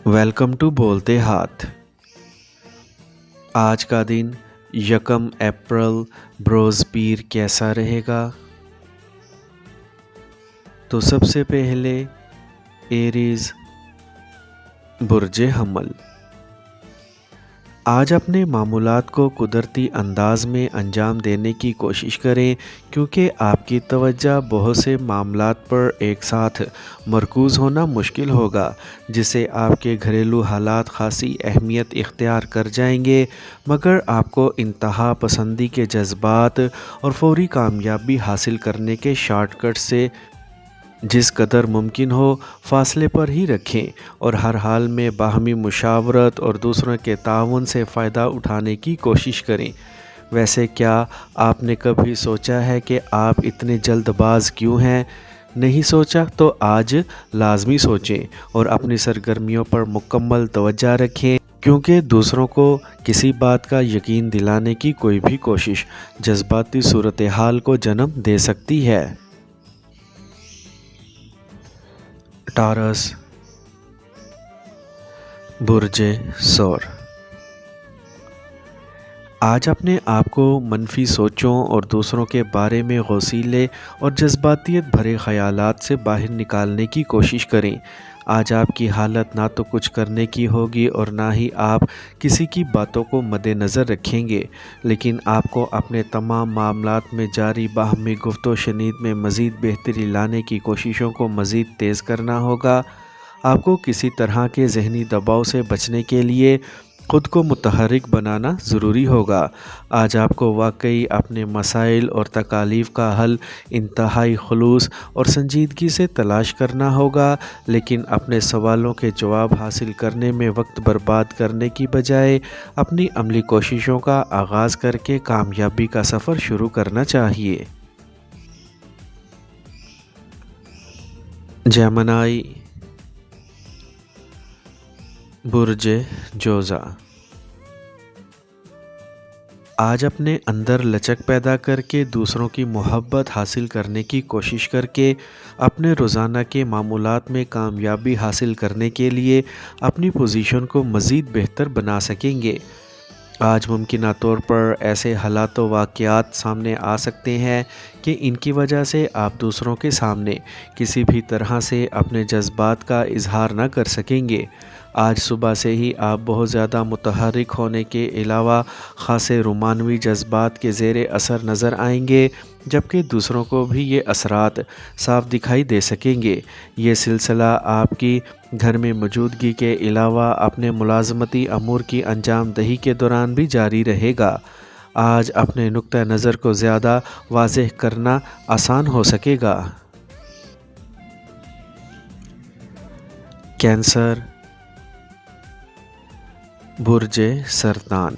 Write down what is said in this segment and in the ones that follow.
Welcome to بولتے ہاتھ۔ آج کا دن 1 اپریل بروز پیر کیسا رہے گا؟ تو سب سے پہلے ایریز برج حمل۔ آج اپنے معمولات کو قدرتی انداز میں انجام دینے کی کوشش کریں کیونکہ آپ کی توجہ بہت سے معاملات پر ایک ساتھ مرکوز ہونا مشکل ہوگا، جس سے آپ کے گھریلو حالات خاصی اہمیت اختیار کر جائیں گے، مگر آپ کو انتہا پسندی کے جذبات اور فوری کامیابی حاصل کرنے کے شارٹ کٹ سے جس قدر ممکن ہو فاصلے پر ہی رکھیں اور ہر حال میں باہمی مشاورت اور دوسروں کے تعاون سے فائدہ اٹھانے کی کوشش کریں۔ ویسے کیا آپ نے کبھی سوچا ہے کہ آپ اتنے جلد باز کیوں ہیں؟ نہیں سوچا تو آج لازمی سوچیں اور اپنی سرگرمیوں پر مکمل توجہ رکھیں، کیونکہ دوسروں کو کسی بات کا یقین دلانے کی کوئی بھی کوشش جذباتی صورتحال کو جنم دے سکتی ہے۔ ٹارس برج ثور۔ آج اپنے آپ کو منفی سوچوں اور دوسروں کے بارے میں غوسیلے اور جذباتیت بھرے خیالات سے باہر نکالنے کی کوشش کریں۔ آج آپ کی حالت نہ تو کچھ کرنے کی ہوگی اور نہ ہی آپ کسی کی باتوں کو مد نظر رکھیں گے، لیکن آپ کو اپنے تمام معاملات میں جاری باہمی گفت و شنید میں مزید بہتری لانے کی کوششوں کو مزید تیز کرنا ہوگا۔ آپ کو کسی طرح کے ذہنی دباؤ سے بچنے کے لیے خود کو متحرک بنانا ضروری ہوگا۔ آج آپ کو واقعی اپنے مسائل اور تکالیف کا حل انتہائی خلوص اور سنجیدگی سے تلاش کرنا ہوگا، لیکن اپنے سوالوں کے جواب حاصل کرنے میں وقت برباد کرنے کی بجائے اپنی عملی کوششوں کا آغاز کر کے کامیابی کا سفر شروع کرنا چاہیے۔ جیمنائی برج جوزا۔ آج اپنے اندر لچک پیدا کر کے دوسروں کی محبت حاصل کرنے کی کوشش کر کے اپنے روزانہ کے معمولات میں کامیابی حاصل کرنے کے لیے اپنی پوزیشن کو مزید بہتر بنا سکیں گے۔ آج ممکنہ طور پر ایسے حالات و واقعات سامنے آ سکتے ہیں کہ ان کی وجہ سے آپ دوسروں کے سامنے کسی بھی طرح سے اپنے جذبات کا اظہار نہ کر سکیں گے۔ آج صبح سے ہی آپ بہت زیادہ متحرک ہونے کے علاوہ خاصے رومانوی جذبات کے زیر اثر نظر آئیں گے، جبکہ دوسروں کو بھی یہ اثرات صاف دکھائی دے سکیں گے۔ یہ سلسلہ آپ کی گھر میں موجودگی کے علاوہ اپنے ملازمتی امور کی انجام دہی کے دوران بھی جاری رہے گا۔ آج اپنے نقطہ نظر کو زیادہ واضح کرنا آسان ہو سکے گا۔ کینسر برج سرطان۔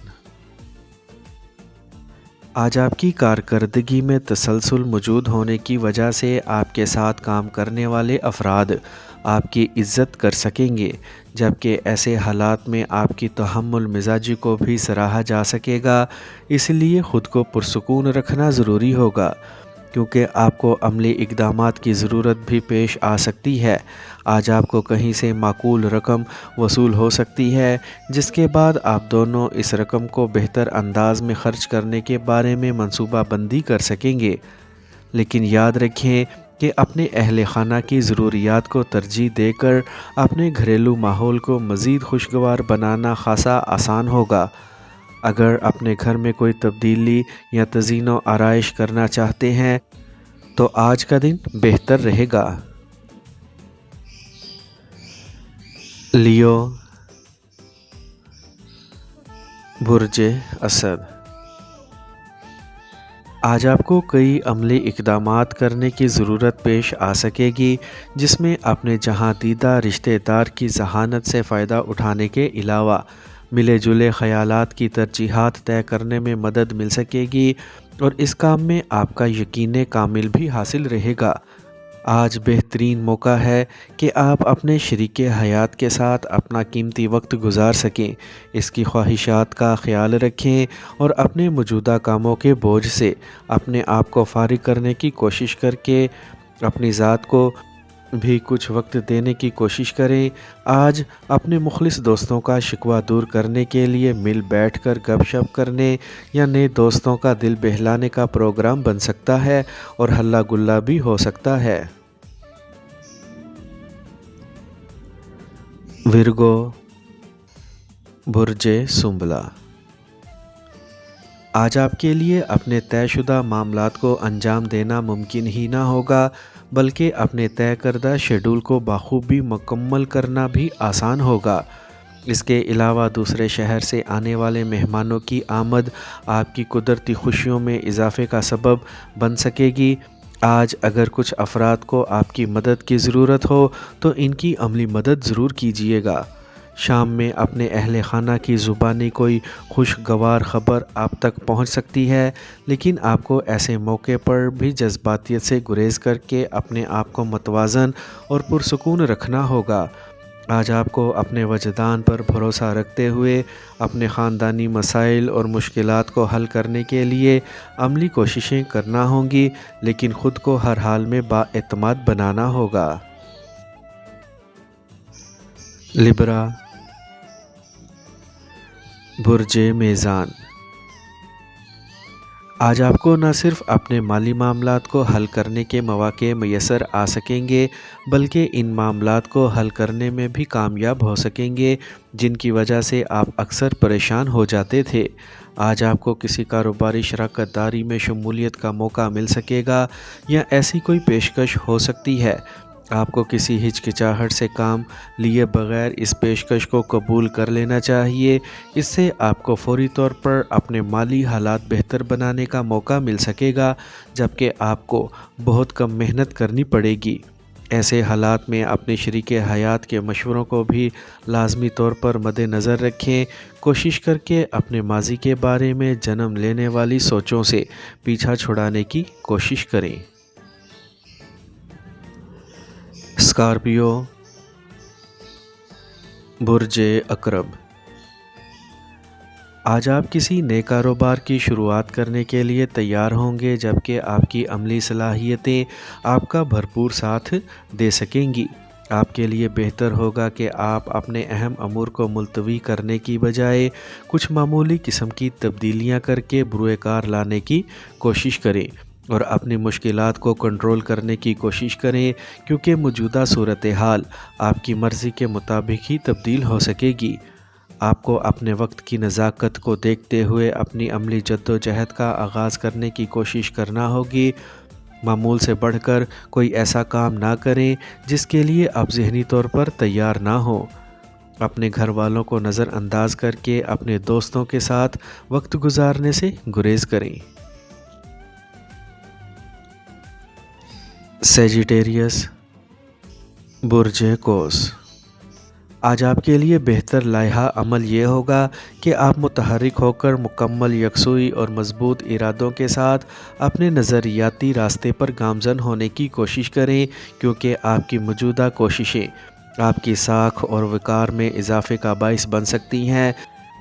آج آپ کی کارکردگی میں تسلسل موجود ہونے کی وجہ سے آپ کے ساتھ کام کرنے والے افراد آپ کی عزت کر سکیں گے، جبکہ ایسے حالات میں آپ کی تحمل مزاجی کو بھی سراہا جا سکے گا۔ اس لیے خود کو پرسکون رکھنا ضروری ہوگا، کیونکہ آپ کو عملی اقدامات کی ضرورت بھی پیش آ سکتی ہے۔ آج آپ کو کہیں سے معقول رقم وصول ہو سکتی ہے، جس کے بعد آپ دونوں اس رقم کو بہتر انداز میں خرچ کرنے کے بارے میں منصوبہ بندی کر سکیں گے۔ لیکن یاد رکھیں کہ اپنے اہل خانہ کی ضروریات کو ترجیح دے کر اپنے گھریلو ماحول کو مزید خوشگوار بنانا خاصا آسان ہوگا۔ اگر اپنے گھر میں کوئی تبدیلی یا تزئین و آرائش کرنا چاہتے ہیں تو آج کا دن بہتر رہے گا۔ لیو برج اسد۔ آج آپ کو کئی عملی اقدامات کرنے کی ضرورت پیش آ سکے گی، جس میں اپنے جہاں دیدہ رشتہ دار کی ذہانت سے فائدہ اٹھانے کے علاوہ ملے جلے خیالات کی ترجیحات طے کرنے میں مدد مل سکے گی، اور اس کام میں آپ کا یقین کامل بھی حاصل رہے گا۔ آج بہترین موقع ہے کہ آپ اپنے شریک حیات کے ساتھ اپنا قیمتی وقت گزار سکیں، اس کی خواہشات کا خیال رکھیں اور اپنے موجودہ کاموں کے بوجھ سے اپنے آپ کو فارغ کرنے کی کوشش کر کے اپنی ذات کو بھی کچھ وقت دینے کی کوشش کریں۔ آج اپنے مخلص دوستوں کا شکوہ دور کرنے کے لیے مل بیٹھ کر گپ شپ کرنے یا نئے دوستوں کا دل بہلانے کا پروگرام بن سکتا ہے اور ہلا گلا بھی ہو سکتا ہے۔ ورگو، برج سنبلہ، آج آپ کے لیے اپنے طے شدہ معاملات کو انجام دینا ممکن ہی نہ ہوگا، بلکہ اپنے طے کردہ شیڈول کو بخوبی مکمل کرنا بھی آسان ہوگا۔ اس کے علاوہ دوسرے شہر سے آنے والے مہمانوں کی آمد آپ کی قدرتی خوشیوں میں اضافے کا سبب بن سکے گی۔ آج اگر کچھ افراد کو آپ کی مدد کی ضرورت ہو تو ان کی عملی مدد ضرور کیجیے گا۔ شام میں اپنے اہل خانہ کی زبانی کوئی خوشگوار خبر آپ تک پہنچ سکتی ہے، لیکن آپ کو ایسے موقع پر بھی جذباتیت سے گریز کر کے اپنے آپ کو متوازن اور پرسکون رکھنا ہوگا۔ آج آپ کو اپنے وجدان پر بھروسہ رکھتے ہوئے اپنے خاندانی مسائل اور مشکلات کو حل کرنے کے لیے عملی کوششیں کرنا ہوں گی، لیکن خود کو ہر حال میں بااعتماد بنانا ہوگا۔ لبرا، برج میزان، آج آپ کو نہ صرف اپنے مالی معاملات کو حل کرنے کے مواقع میسر آ سکیں گے، بلکہ ان معاملات کو حل کرنے میں بھی کامیاب ہو سکیں گے جن کی وجہ سے آپ اکثر پریشان ہو جاتے تھے۔ آج آپ کو کسی کاروباری شراکت داری میں شمولیت کا موقع مل سکے گا یا ایسی کوئی پیشکش ہو سکتی ہے۔ آپ کو کسی ہچکچاہٹ سے کام لیے بغیر اس پیشکش کو قبول کر لینا چاہیے۔ اس سے آپ کو فوری طور پر اپنے مالی حالات بہتر بنانے کا موقع مل سکے گا، جبکہ آپ کو بہت کم محنت کرنی پڑے گی۔ ایسے حالات میں اپنے شریک حیات کے مشوروں کو بھی لازمی طور پر مد نظر رکھیں۔ کوشش کر کے اپنے ماضی کے بارے میں جنم لینے والی سوچوں سے پیچھا چھڑانے کی کوشش کریں۔ اسکارپیو، برج عقرب، آج آپ کسی نئے کاروبار کی شروعات کرنے کے لیے تیار ہوں گے، جبکہ آپ کی عملی صلاحیتیں آپ کا بھرپور ساتھ دے سکیں گی۔ آپ کے لیے بہتر ہوگا کہ آپ اپنے اہم امور کو ملتوی کرنے کی بجائے کچھ معمولی قسم کی تبدیلیاں کر کے بروئے کار لانے کی کوشش کریں اور اپنی مشکلات کو کنٹرول کرنے کی کوشش کریں، کیونکہ موجودہ صورتحال آپ کی مرضی کے مطابق ہی تبدیل ہو سکے گی۔ آپ کو اپنے وقت کی نزاکت کو دیکھتے ہوئے اپنی عملی جدوجہد کا آغاز کرنے کی کوشش کرنا ہوگی۔ معمول سے بڑھ کر کوئی ایسا کام نہ کریں جس کے لیے آپ ذہنی طور پر تیار نہ ہوں۔ اپنے گھر والوں کو نظر انداز کر کے اپنے دوستوں کے ساتھ وقت گزارنے سے گریز کریں۔ سیجیٹیریس، برج قوس، آج آپ کے لیے بہتر لائحہ عمل یہ ہوگا کہ آپ متحرک ہو کر مکمل یکسوئی اور مضبوط ارادوں کے ساتھ اپنے نظریاتی راستے پر گامزن ہونے کی کوشش کریں، کیونکہ آپ کی موجودہ کوششیں آپ کی ساکھ اور وقار میں اضافے کا باعث بن سکتی ہیں۔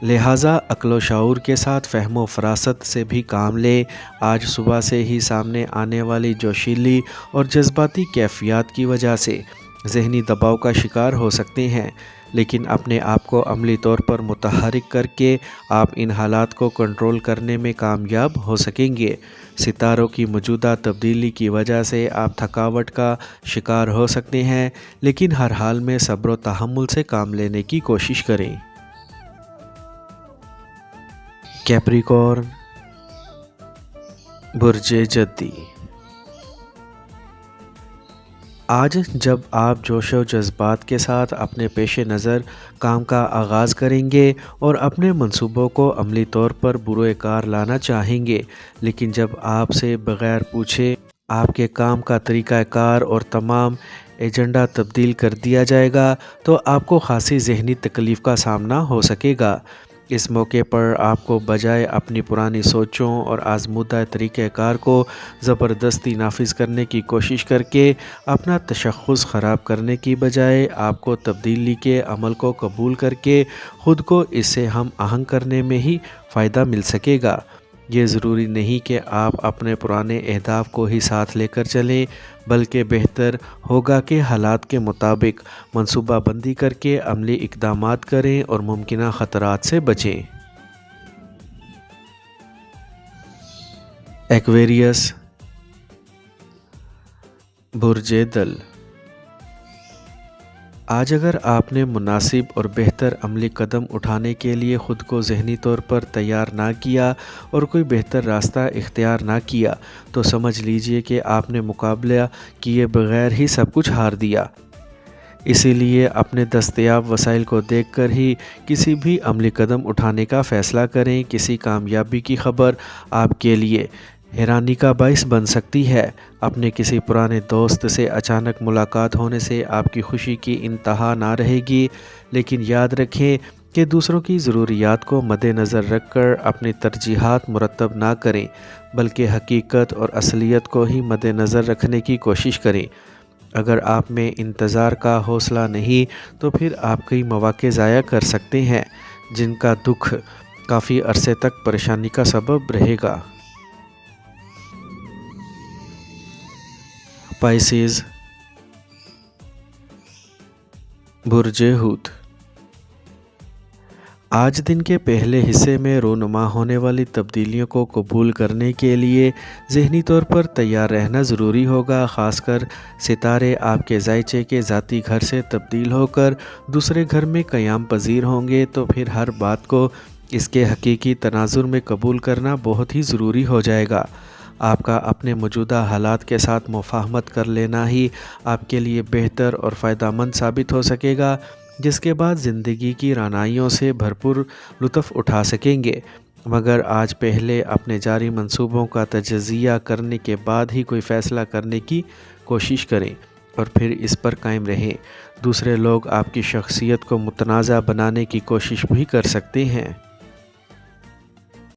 لہٰذا عقل و شعور کے ساتھ فہم و فراست سے بھی کام لیں۔ آج صبح سے ہی سامنے آنے والی جوشیلی اور جذباتی کیفیات کی وجہ سے ذہنی دباؤ کا شکار ہو سکتے ہیں، لیکن اپنے آپ کو عملی طور پر متحرک کر کے آپ ان حالات کو کنٹرول کرنے میں کامیاب ہو سکیں گے۔ ستاروں کی موجودہ تبدیلی کی وجہ سے آپ تھکاوٹ کا شکار ہو سکتے ہیں، لیکن ہر حال میں صبر و تحمل سے کام لینے کی کوشش کریں۔ کیپریکورن، برج جدی، آج جب آپ جوش و جذبات کے ساتھ اپنے پیش نظر کام کا آغاز کریں گے اور اپنے منصوبوں کو عملی طور پر بروئے کار لانا چاہیں گے، لیکن جب آپ سے بغیر پوچھے آپ کے کام کا طریقہ کار اور تمام ایجنڈا تبدیل کر دیا جائے گا تو آپ کو خاصی ذہنی تکلیف کا سامنا ہو سکے گا۔ اس موقع پر آپ کو بجائے اپنی پرانی سوچوں اور آزمودہ طریقہ کار کو زبردستی نافذ کرنے کی کوشش کر کے اپنا تشخص خراب کرنے کی بجائے آپ کو تبدیلی کے عمل کو قبول کر کے خود کو اس سے ہم آہنگ کرنے میں ہی فائدہ مل سکے گا۔ یہ ضروری نہیں کہ آپ اپنے پرانے اہداف کو ہی ساتھ لے کر چلیں، بلکہ بہتر ہوگا کہ حالات کے مطابق منصوبہ بندی کر کے عملی اقدامات کریں اور ممکنہ خطرات سے بچیں۔ ایکویریس، برج دل۔ آج اگر آپ نے مناسب اور بہتر عملی قدم اٹھانے کے لیے خود کو ذہنی طور پر تیار نہ کیا اور کوئی بہتر راستہ اختیار نہ کیا تو سمجھ لیجئے کہ آپ نے مقابلہ کیے بغیر ہی سب کچھ ہار دیا۔ اسی لیے اپنے دستیاب وسائل کو دیکھ کر ہی کسی بھی عملی قدم اٹھانے کا فیصلہ کریں۔ کسی کامیابی کی خبر آپ کے لیے حیرانی کا باعث بن سکتی ہے۔ اپنے کسی پرانے دوست سے اچانک ملاقات ہونے سے آپ کی خوشی کی انتہا نہ رہے گی، لیکن یاد رکھیں کہ دوسروں کی ضروریات کو مد نظر رکھ کر اپنی ترجیحات مرتب نہ کریں، بلکہ حقیقت اور اصلیت کو ہی مد نظر رکھنے کی کوشش کریں۔ اگر آپ میں انتظار کا حوصلہ نہیں تو پھر آپ کئی مواقع ضائع کر سکتے ہیں جن کا دکھ کافی عرصے تک پریشانی کا سبب رہے گا۔ پائسیز، برج حوت۔ آج دن کے پہلے حصے میں رونما ہونے والی تبدیلیوں کو قبول کرنے کے لیے ذہنی طور پر تیار رہنا ضروری ہوگا۔ خاص کر ستارے آپ کے ذائچے کے ذاتی گھر سے تبدیل ہو کر دوسرے گھر میں قیام پذیر ہوں گے، تو پھر ہر بات کو اس کے حقیقی تناظر میں قبول کرنا بہت ہی ضروری ہو جائے گا۔ آپ کا اپنے موجودہ حالات کے ساتھ مفاہمت کر لینا ہی آپ کے لیے بہتر اور فائدہ مند ثابت ہو سکے گا، جس کے بعد زندگی کی رعنائیوں سے بھرپور لطف اٹھا سکیں گے۔ مگر آج پہلے اپنے جاری منصوبوں کا تجزیہ کرنے کے بعد ہی کوئی فیصلہ کرنے کی کوشش کریں اور پھر اس پر قائم رہیں۔ دوسرے لوگ آپ کی شخصیت کو متنازع بنانے کی کوشش بھی کر سکتے ہیں۔